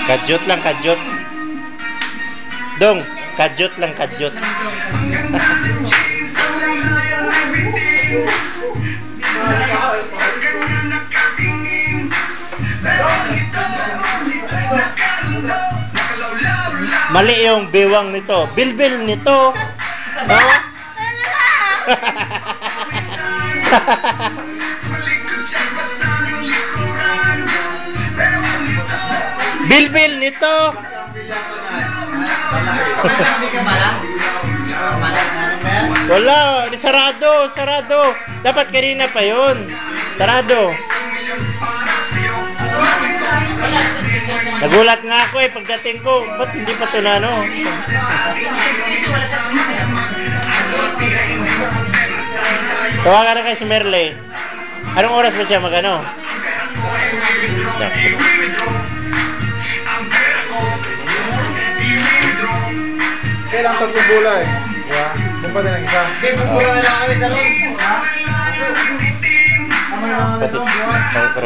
Kadyot lang, kadyot. Dong, kadyot lang, kadyot. Mali yung bewang nito. Bilbil nito. No? Bilbil nito. Wala, sarado, sarado. Dapat kanina pa 'yon. Sarado. Nagulat nga ako pagdating ko, ba't hindi pa ito na ano? Tawagan na kay si Merle. Anong oras ba siya magano? Kailang tagbubula eh. Yeah. Kung pa din ang isa. Hindi, bubula na lang kami sa loob. Pati,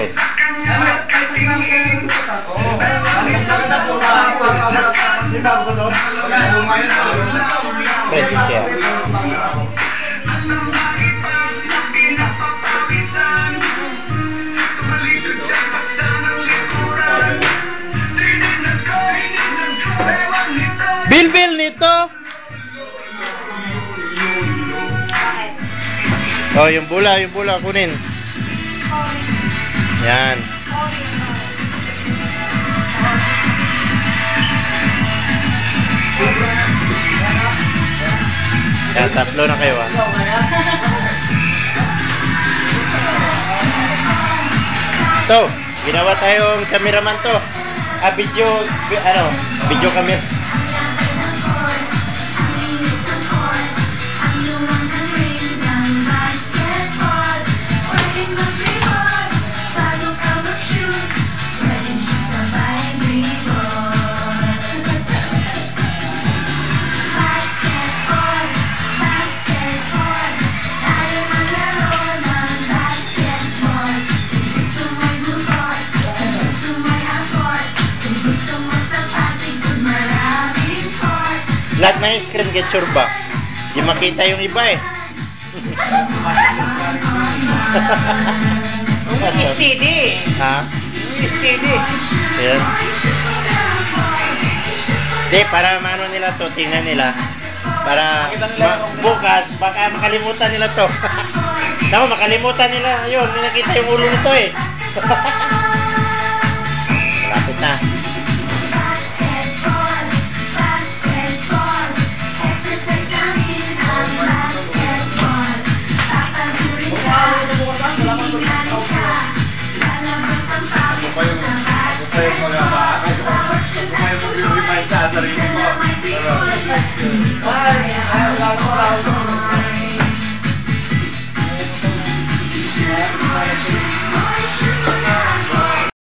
Bilbil nito. Oh, yung bula kunin. Yan. Yan, tatlo na kayo Ito, ginawa tayong cameraman to. Video camera. Lahat na yung screen capture ba? Di makita yung iba eh. Steady. Ha? Steady. Yan. Di, para maano nila to, tingnan nila. Para bukas, baka makalimutan nila to. Tama, makalimutan nila. Yun, may nakita yung ulo nito eh. Malapit na. Ay,